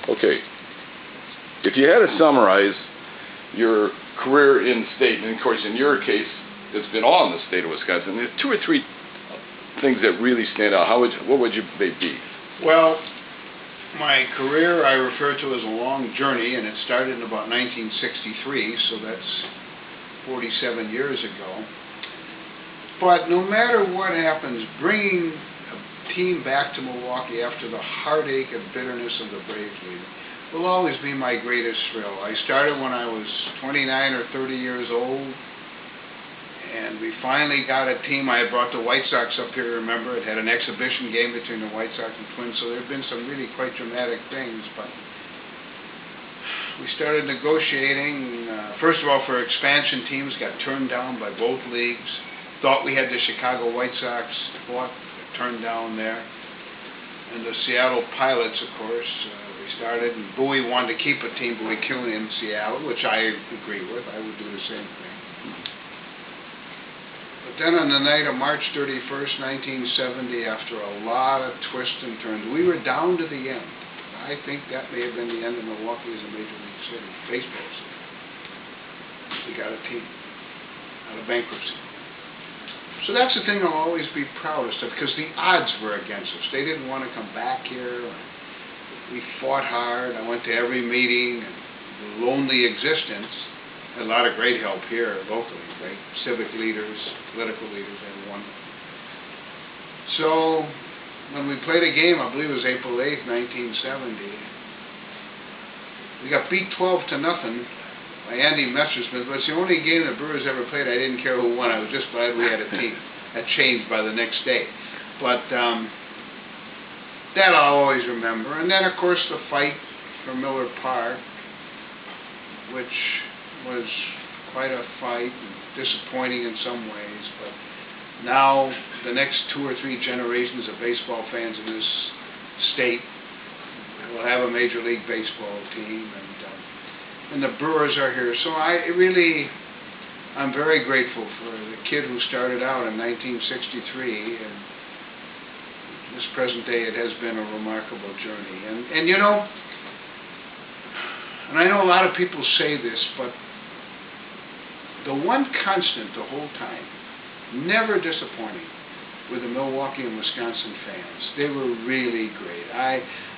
Okay. If you had to summarize your career in state, and of course in your case, it's been all in the state of Wisconsin, there's 2 or 3 things that really stand out. What would they be? Well, my career I refer to as a long journey, and it started in about 1963, so that's 47 years ago. But no matter what happens, bringing a team back to Milwaukee after the heartache and bitterness of the Braves leaving will always be my greatest thrill. I started when I was 29 or 30 years old, and we finally got a team. I had brought the White Sox up here, remember. It had an exhibition game between the White Sox and Twins, so there have been some really quite dramatic things. But we started negotiating, first of all, for expansion teams, got turned down by both leagues. Thought we had the Chicago White Sox, turned down there. And the Seattle Pilots, of course, we started, and Bowie wanted to keep a team, Bowie Killen in Seattle, which I agree with. I would do the same thing. But then on the night of March 31st, 1970, after a lot of twists and turns, we were down to the end. I think that may have been the end of Milwaukee as a major league city, baseball city. We got a team out of bankruptcy. So that's the thing I'll always be proudest of, because the odds were against us. They didn't want to come back here. We fought hard. I went to every meeting. The lonely existence. A lot of great help here locally, great civic leaders, political leaders, everyone. So when we played a game, I believe it was April 8th, 1970, we got beat 12-0 by Andy Messersmith, but it's the only game the Brewers ever played. I didn't care who won. I was just glad we had a team. That changed by the next day. But that I'll always remember. And then, of course, the fight for Miller Park, which was quite a fight, and disappointing in some ways. But now, the next 2 or 3 generations of baseball fans in this state will have a Major League Baseball team. And the Brewers are here. So I'm very grateful for the kid who started out in 1963, and this present day it has been a remarkable journey. And you know, and I know a lot of people say this, but the one constant the whole time, never disappointing, were the Milwaukee and Wisconsin fans. They were really great.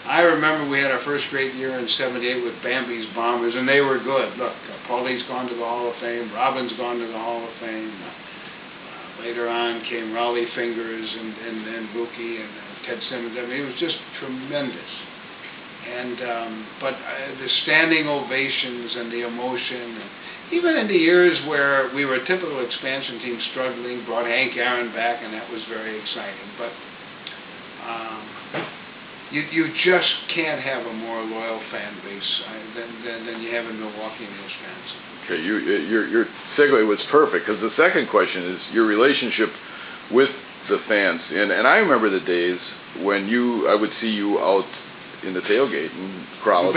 I remember we had our first great year in '78 with Bambi's Bombers, and they were good. Look, Paulie's gone to the Hall of Fame, Robin's gone to the Hall of Fame. Later on came Raleigh Fingers and Buki and Ted Simmons. I mean, it was just tremendous. And but the standing ovations and the emotion, and even in the years where we were a typical expansion team struggling, brought Hank Aaron back, and that was very exciting. But you just can't have a more loyal fan base than you have in Milwaukee and Wisconsin. Okay, your segue was perfect, because the second question is your relationship with the fans. And I remember the days when I would see you out in the tailgate and crowd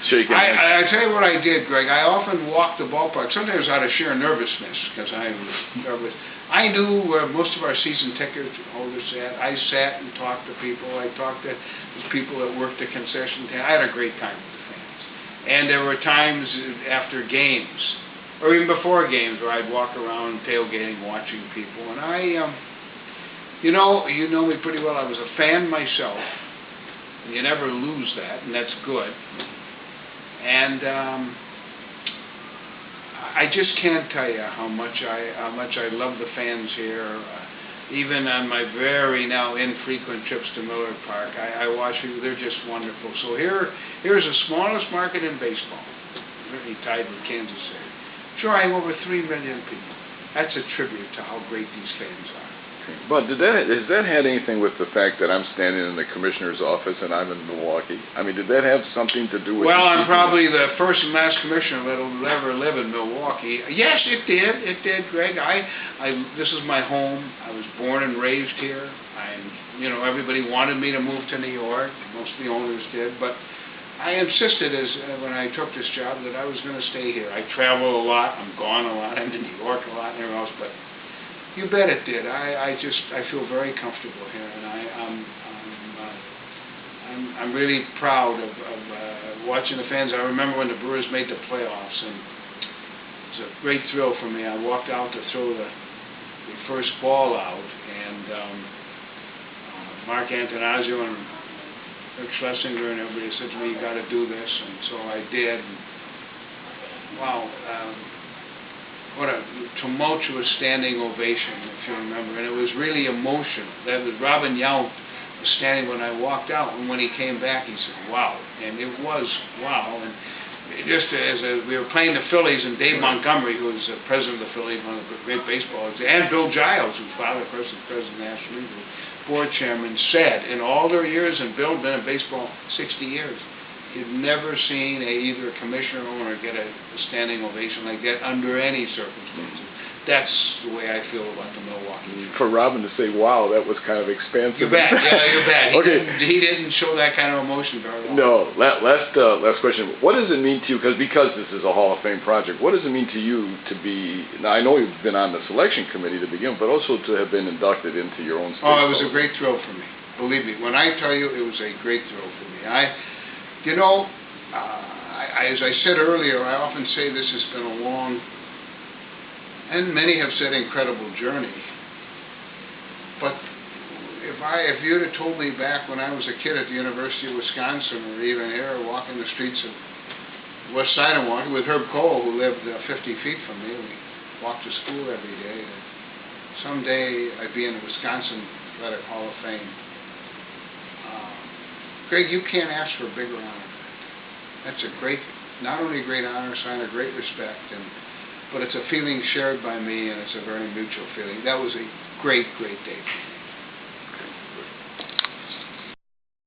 shaking. I tell you what I did, Greg. I often walked the ballpark, sometimes out of sheer nervousness, because I was nervous. I knew where most of our season ticket holders sat. I sat and talked to people. I talked to the people that worked the concession stand. I had a great time with the fans. And there were times after games, or even before games, where I'd walk around tailgating, watching people. And you know me pretty well. I was a fan myself. You never lose that, and that's good. And I just can't tell you how much I love the fans here. Even on my very now infrequent trips to Miller Park, I watch people. They're just wonderful. So here's the smallest market in baseball, really tied with Kansas City, drawing over 3 million people. That's a tribute to how great these fans are. But has that had anything with the fact that I'm standing in the commissioner's office and I'm in Milwaukee? I mean, did that have something to do with... Well, I'm probably the first and last commissioner that will ever live in Milwaukee. Yes, it did. It did, Greg. This is my home. I was born and raised here. Everybody wanted me to move to New York. Most of the owners did. But I insisted, when I took this job, that I was going to stay here. I travel a lot. I'm gone a lot. I'm in New York a lot and everywhere else. But you bet it did. I feel very comfortable here, and I'm really proud of watching the fans. I remember when the Brewers made the playoffs, and it was a great thrill for me. I walked out to throw the first ball out, and Mark Antonazzo and Rick Schlesinger and everybody said to me, "You got to do this," and so I did. And, wow, what a tumultuous standing ovation, if you remember, and it was really emotional. That was Robin Yount was standing when I walked out, and when he came back, he said, "Wow," and it was wow. And just as we were playing the Phillies, and Dave Montgomery, who was the president of the Phillies, one of the great baseballers, and Bill Giles, whose father, of course, was president of the National League, board chairman, said in all their years, and Bill had been in baseball 60 years, he'd never seen either a commissioner or owner get a standing ovation like that under any circumstances. That's the way I feel about the Milwaukee. For Robin to say, "Wow," that was kind of expansive. You bet. Yeah, you bet. Okay. He didn't show that kind of emotion very well. No. Last question. What does it mean to you? Because this is a Hall of Fame project. What does it mean to you to be? Now I know you've been on the selection committee to begin, but also to have been inducted into your own. Oh, it was a great thrill for me. Believe me, when I tell you, it was a great thrill for me. As I said earlier, I often say this has been a long, and many have said incredible journey. But if you'd have told me back when I was a kid at the University of Wisconsin, or even here, walking the streets of West Side of Milwaukee with Herb Cole, who lived 50 feet from me, we walked to school every day, that someday I'd be in the Wisconsin Athletic Hall of Fame. Greg, you can't ask for a bigger honor. That's a great, not only a great honor, sign of great respect, but it's a feeling shared by me, and it's a very mutual feeling. That was a great, great day for me.